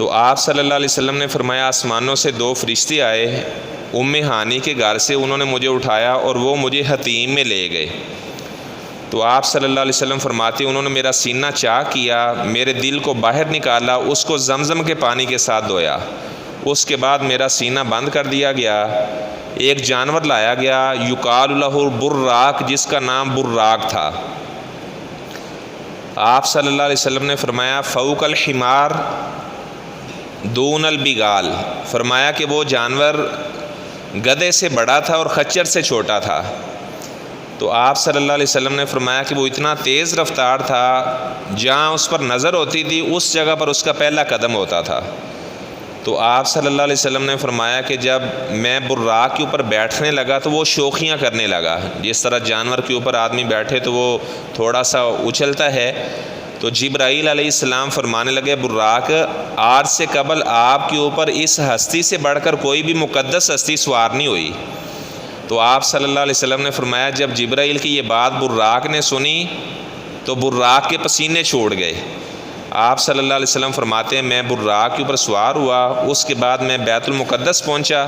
تو آپ صلی اللہ علیہ وسلم نے فرمایا آسمانوں سے 2 فرشتے آئے ام ہانی کے گھر سے، انہوں نے مجھے اٹھایا اور وہ مجھے حتیم میں لے گئے۔ تو آپ صلی اللہ علیہ وسلم فرماتے انہوں نے میرا سینہ چاک کیا، میرے دل کو باہر نکالا، اس کو زمزم کے پانی کے ساتھ دھویا، اس کے بعد میرا سینہ بند کر دیا گیا۔ ایک جانور لایا گیا یقال لہ البراق، جس کا نام براق تھا۔ آپ صلی اللہ علیہ وسلم نے فرمایا فوق الحمار دون البغال، فرمایا کہ وہ جانور گدھے سے بڑا تھا اور خچر سے چھوٹا تھا۔ تو آپ صلی اللہ علیہ وسلم نے فرمایا کہ وہ اتنا تیز رفتار تھا، جہاں اس پر نظر ہوتی تھی اس جگہ پر اس کا پہلا قدم ہوتا تھا۔ تو آپ صلی اللہ علیہ وسلم نے فرمایا کہ جب میں براق کے اوپر بیٹھنے لگا تو وہ شوخیاں کرنے لگا، جس طرح جانور کے اوپر آدمی بیٹھے تو وہ تھوڑا سا اچھلتا ہے۔ تو جبرائیل علیہ السلام فرمانے لگے براق آج سے قبل آپ کے اوپر اس ہستی سے بڑھ کر کوئی بھی مقدس ہستی سوار نہیں ہوئی۔ تو آپ صلی اللہ علیہ وسلم نے فرمایا جب جبرائیل کی یہ بات براق نے سنی تو براق کے پسینے چھوڑ گئے۔ آپ صلی اللہ علیہ وسلم فرماتے ہیں میں براق کے اوپر سوار ہوا، اس کے بعد میں بیت المقدس پہنچا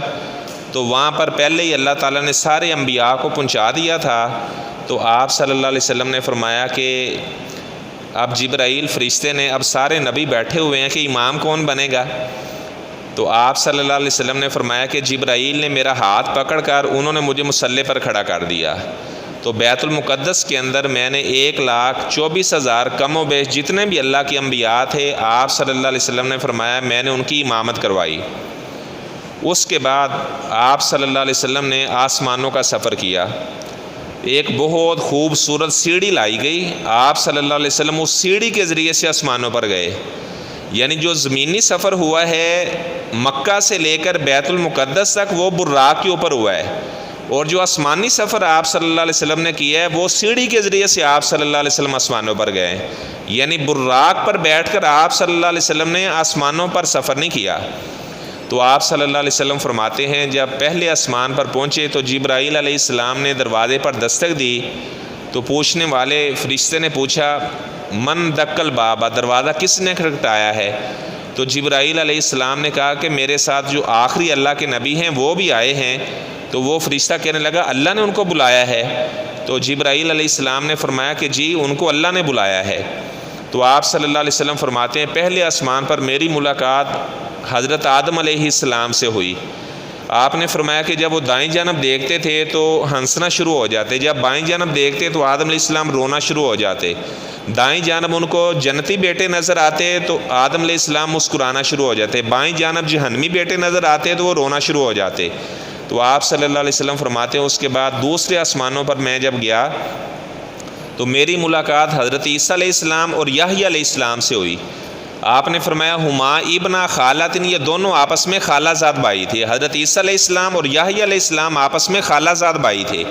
تو وہاں پر پہلے ہی اللہ تعالیٰ نے سارے انبیاء کو پہنچا دیا تھا۔ تو آپ صلی اللہ علیہ وسلم نے فرمایا کہ اب جبرائیل فرشتے نے اب سارے نبی بیٹھے ہوئے ہیں کہ امام کون بنے گا؟ تو آپ صلی اللہ علیہ وسلم نے فرمایا کہ جبرائیل نے میرا ہاتھ پکڑ کر انہوں نے مجھے مصلی پر کھڑا کر دیا۔ تو بیت المقدس کے اندر میں نے 1,24,000 کم و بیش جتنے بھی اللہ کے انبیاء تھے آپ صلی اللہ علیہ وسلم نے فرمایا میں نے ان کی امامت کروائی۔ اس کے بعد آپ صلی اللہ علیہ وسلم نے آسمانوں کا سفر کیا، ایک بہت خوبصورت سیڑھی لائی گئی، آپ صلی اللہ علیہ وسلم اس سیڑھی کے ذریعے سے آسمانوں پر گئے۔ یعنی جو زمینی سفر ہوا ہے مکہ سے لے کر بیت المقدس تک وہ براق کے اوپر ہوا ہے، اور جو آسمانی سفر آپ صلی اللہ علیہ وسلم نے کیا ہے وہ سیڑھی کے ذریعے سے آپ صلی اللہ علیہ وسلم آسمانوں پر گئے۔ یعنی براق پر بیٹھ کر آپ صلی اللہ علیہ وسلم نے آسمانوں پر سفر نہیں کیا۔ تو آپ صلی اللہ علیہ وسلم فرماتے ہیں جب پہلے آسمان پر پہنچے تو جبرائیل علیہ السلام نے دروازے پر دستک دی تو پوچھنے والے فرشتے نے پوچھا من دقل بابا، دروازہ کس نے کھٹکھٹایا ہے؟ تو جبرائیل علیہ السلام نے کہا کہ میرے ساتھ جو آخری اللہ کے نبی ہیں وہ بھی آئے ہیں۔ تو وہ فرشتہ کہنے لگا اللہ نے ان کو بلایا ہے؟ تو جبرائیل علیہ السلام نے فرمایا کہ جی ان کو اللہ نے بلایا ہے۔ تو آپ صلی اللہ علیہ وسلم فرماتے ہیں پہلے آسمان پر میری ملاقات حضرت آدم علیہ السلام سے ہوئی۔ آپ نے فرمایا کہ جب وہ دائیں جانب دیکھتے تھے تو ہنسنا شروع ہو جاتے، جب بائیں جانب دیکھتے تو آدم علیہ السلام رونا شروع ہو جاتے، دائیں جانب ان کو جنتی بیٹے نظر آتے تو آدم علیہ السلام مسکرانا شروع ہو جاتے، بائیں جانب جہنمی بیٹے نظر آتے تو وہ رونا شروع ہو جاتے۔ تو آپ صلی اللہ علیہ وسلم فرماتے ہیں اس کے بعد دوسرے آسمانوں پر میں جب گیا تو میری ملاقات حضرت عیسیٰ علیہ السلام اور یحییٰ علیہ السلام سے ہوئی۔ آپ نے فرمایا ہما ابنا خالاتن، یہ دونوں آپس میں خالہ زاد بھائی تھے، حضرت عیسیٰ علیہ السلام اور یحییٰ علیہ السلام آپس میں خالہ زاد بھائی تھے۔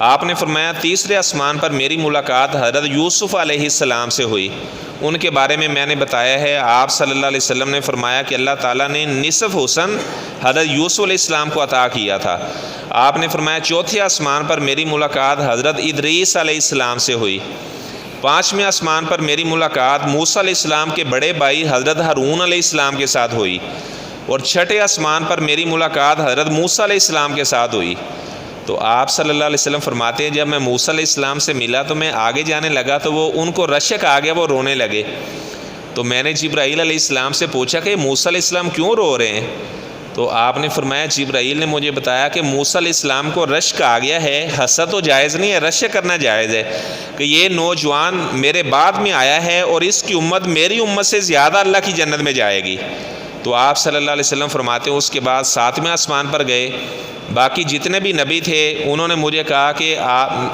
آپ نے فرمایا تیسرے آسمان پر میری ملاقات حضرت یوسف علیہ السلام سے ہوئی، ان کے بارے میں نے بتایا ہے۔ آپ صلی اللہ علیہ وسلم نے فرمایا کہ اللہ تعالیٰ نے نصف حسن حضرت یوسف علیہ السلام کو عطا کیا تھا۔ آپ نے فرمایا چوتھے آسمان پر میری ملاقات حضرت ادریس علیہ السلام سے ہوئی۔ پانچویں آسمان پر میری ملاقات موسیٰ علیہ السلام کے بڑے بھائی حضرت ہارون علیہ السلام کے ساتھ ہوئی، اور چھٹے آسمان پر میری ملاقات حضرت موسیٰ علیہ السلام کے ساتھ ہوئی۔ تو آپ صلی اللہ علیہ وسلم فرماتے ہیں جب میں موسیٰ علیہ السلام سے ملا تو میں آگے جانے لگا تو وہ ان کو رشک آ گیا، وہ رونے لگے۔ تو میں نے جبرائیل علیہ السلام سے پوچھا کہ موسیٰ علیہ السلام کیوں رو رہے ہیں؟ تو آپ نے فرمایا جبرائیل نے مجھے بتایا کہ موسیٰ علیہ السلام کو رشک آ گیا ہے، حسد تو جائز نہیں ہے، رشک کرنا جائز ہے کہ یہ نوجوان میرے بعد میں آیا ہے اور اس کی امت میری امت سے زیادہ اللہ کی جنت میں جائے گی۔ تو آپ صلی اللہ علیہ وسلم فرماتے ہیں اس کے بعد ساتویں آسمان پر گئے، باقی جتنے بھی نبی تھے انہوں نے مجھے کہا کہ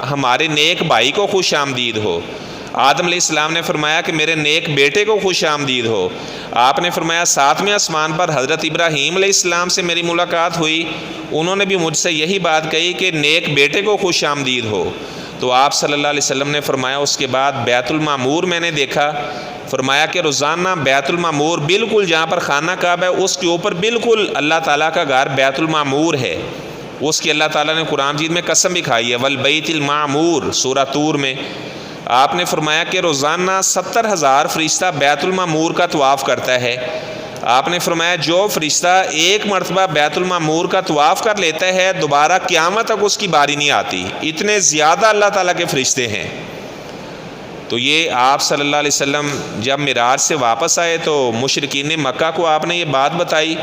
ہمارے نیک بھائی کو خوش آمدید ہو۔ آدم علیہ السلام نے فرمایا کہ میرے نیک بیٹے کو خوش آمدید ہو۔ آپ نے فرمایا ساتویں آسمان پر حضرت ابراہیم علیہ السلام سے میری ملاقات ہوئی، انہوں نے بھی مجھ سے یہی بات کہی کہ نیک بیٹے کو خوش آمدید ہو۔ تو آپ صلی اللہ علیہ وسلم نے فرمایا اس کے بعد بیت المعمور میں نے دیکھا، فرمایا کہ روزانہ بیت المعمور بالکل جہاں پر خانہ کعبہ ہے اس کے اوپر بالکل اللہ تعالیٰ کا گھر بیت المعمور ہے، اس کی اللہ تعالیٰ نے قرآن مجید میں قسم بھی کھائی ہے والبیت المعمور سورہ طور میں۔ آپ نے فرمایا کہ روزانہ 70,000 فرشتہ بیت المعمور کا طواف کرتا ہے۔ آپ نے فرمایا جو فرشتہ ایک مرتبہ بیت المعمور کا طواف کر لیتا ہے دوبارہ قیامت تک اس کی باری نہیں آتی، اتنے زیادہ اللہ تعالیٰ کے فرشتے ہیں۔ تو یہ آپ صلی اللہ علیہ وسلم جب معراج سے واپس آئے تو مشرکین مکہ کو آپ نے یہ بات بتائی،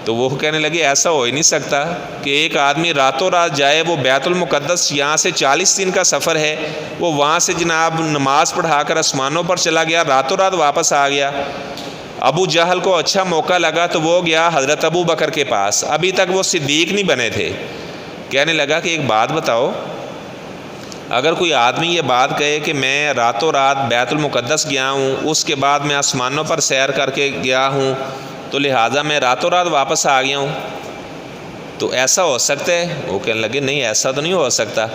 تو وہ کہنے لگے ایسا ہو ہی نہیں سکتا کہ ایک آدمی راتوں رات جائے، وہ بیت المقدس یہاں سے 40 دن کا سفر ہے، وہ وہاں سے جناب نماز پڑھا کر آسمانوں پر چلا گیا، راتوں رات واپس آ گیا۔ ابو جہل کو اچھا موقع لگا تو وہ گیا حضرت ابو بکر کے پاس، ابھی تک وہ صدیق نہیں بنے تھے، کہنے لگا کہ ایک بات بتاؤ، اگر کوئی آدمی یہ بات کہے کہ میں راتوں رات بیت المقدس گیا ہوں، اس کے بعد میں آسمانوں پر سیر کر کے گیا ہوں، تو لہٰذا میں راتوں رات واپس آ گیا ہوں، تو ایسا ہو سکتا ہے؟ وہ کہنے لگے نہیں ایسا تو نہیں ہو سکتا۔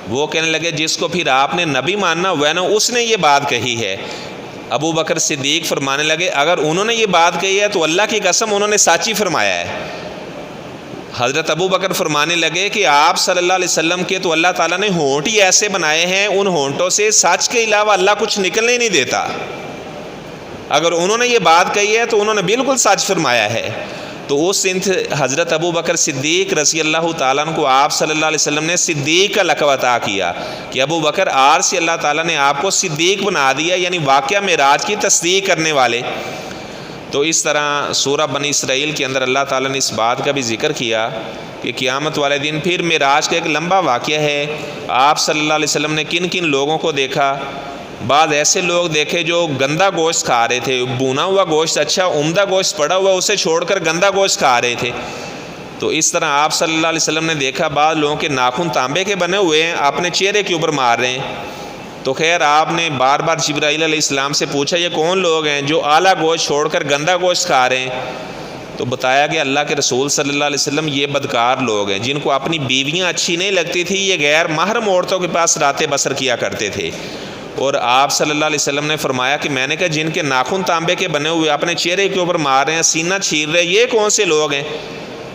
وہ کہنے لگے جس کو پھر آپ نے نبی ماننا ہوا ہے نا، اس نے یہ بات کہی ہے۔ ابو بکر صدیق فرمانے لگے اگر انہوں نے یہ بات کہی ہے تو اللہ کی قسم انہوں نے سچ ہی فرمایا ہے۔ حضرت ابو بکر فرمانے لگے کہ آپ صلی اللہ علیہ وسلم کے تو اللہ تعالیٰ نے ہونٹ ہی ایسے بنائے ہیں، ان ہونٹوں سے سچ کے علاوہ اللہ کچھ نکلنے ہی نہیں دیتا، اگر انہوں نے یہ بات کہی ہے تو انہوں نے بالکل سچ فرمایا ہے۔ تو اس دن حضرت ابو بکر صدیق رضی اللہ تعالیٰ عنہ کو آپ صلی اللہ علیہ وسلم نے صدیق کا لقب عطا کیا کہ ابو بکر آج سے اللہ تعالیٰ نے آپ کو صدیق بنا دیا، یعنی واقعہ معراج کی تصدیق کرنے والے۔ تو اس طرح سورہ بنی اسرائیل کے اندر اللہ تعالیٰ نے اس بات کا بھی ذکر کیا کہ قیامت والے دن پھر معراج کا ایک لمبا واقعہ ہے، آپ صلی اللہ علیہ وسلم نے کن کن لوگوں کو دیکھا۔ بعض ایسے لوگ دیکھے جو گندا گوشت کھا رہے تھے، بھونا ہوا گوشت، اچھا عمدہ گوشت پڑا ہوا اسے چھوڑ کر گندا گوشت کھا رہے تھے۔ تو اس طرح آپ صلی اللہ علیہ وسلم نے دیکھا بعض لوگوں کے ناخن تانبے کے بنے ہوئے ہیں، اپنے چہرے کے اوپر مار رہے ہیں۔ تو خیر آپ نے بار بار جبرائیل علیہ السلام سے پوچھا یہ کون لوگ ہیں جو اعلیٰ گوشت چھوڑ کر گندا گوشت کھا رہے ہیں؟ تو بتایا کہ اللہ کے رسول صلی اللہ علیہ وسلم یہ بدکار لوگ ہیں جن کو اپنی بیویاں اچھی نہیں لگتی تھی، یہ غیر محرم عورتوں کے پاس راتیں بسر کیا کرتے تھے۔ اور آپ صلی اللہ علیہ وسلم نے فرمایا کہ میں نے کہا جن کے ناخن تانبے کے بنے ہوئے اپنے چہرے کے اوپر مار رہے ہیں، سینہ چھیر رہے ہیں، یہ کون سے لوگ ہیں؟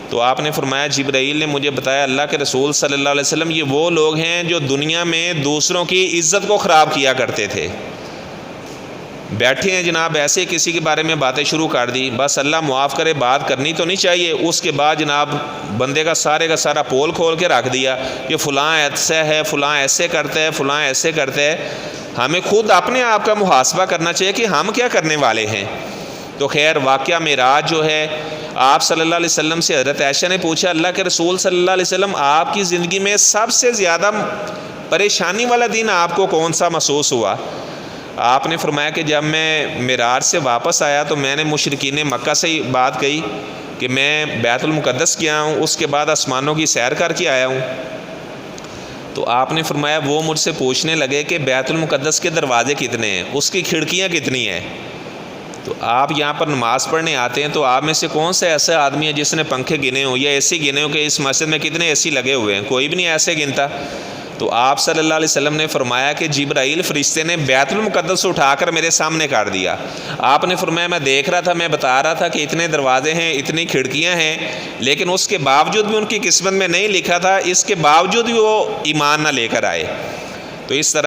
تو آپ نے فرمایا جبرائیل نے مجھے بتایا اللہ کے رسول صلی اللہ علیہ وسلم یہ وہ لوگ ہیں جو دنیا میں دوسروں کی عزت کو خراب کیا کرتے تھے۔ بیٹھے ہیں جناب ایسے کسی کے بارے میں باتیں شروع کر دی، بس اللہ معاف کرے بات کرنی تو نہیں چاہیے، اس کے بعد جناب بندے کا سارا پول کھول کے رکھ دیا کہ فلاں ایسا ہے، فلاں ایسے کرتا ہے، فلاں ایسے کرتا ہے۔ ہمیں خود اپنے آپ کا محاسبہ کرنا چاہیے کہ ہم کیا کرنے والے ہیں۔ تو خیر واقعہ معراج جو ہے آپ صلی اللہ علیہ وسلم سے حضرت عائشہ نے پوچھا اللہ کے رسول صلی اللہ علیہ وسلم آپ کی زندگی میں سب سے زیادہ پریشانی والا دن آپ کو کون سا محسوس ہوا؟ آپ نے فرمایا کہ جب میں معراج سے واپس آیا تو میں نے مشرکین مکہ سے ہی بات کہی کہ میں بیت المقدس گیا ہوں، اس کے بعد آسمانوں کی سیر کر کے آیا ہوں۔ تو آپ نے فرمایا وہ مجھ سے پوچھنے لگے کہ بیت المقدس کے دروازے کتنے ہیں، اس کی کھڑکیاں کتنی ہیں؟ تو آپ یہاں پر نماز پڑھنے آتے ہیں تو آپ میں سے کون سا ایسا آدمی ہے جس نے پنکھے گنے ہوں یا اے سی گنے ہوں کہ اس مسجد میں کتنے اے سی لگے ہوئے ہیں؟ کوئی بھی نہیں ایسے گنتا۔ تو آپ صلی اللہ علیہ وسلم نے فرمایا کہ جبرائیل فرشتے نے بیت المقدس اٹھا کر میرے سامنے کر دیا۔ آپ نے فرمایا میں دیکھ رہا تھا، میں بتا رہا تھا کہ اتنے دروازے ہیں، اتنی کھڑکیاں ہیں، لیکن اس کے باوجود بھی ان کی قسمت میں نہیں لکھا تھا، اس کے باوجود بھی وہ ایمان نہ لے کر آئے۔ تو اس طرح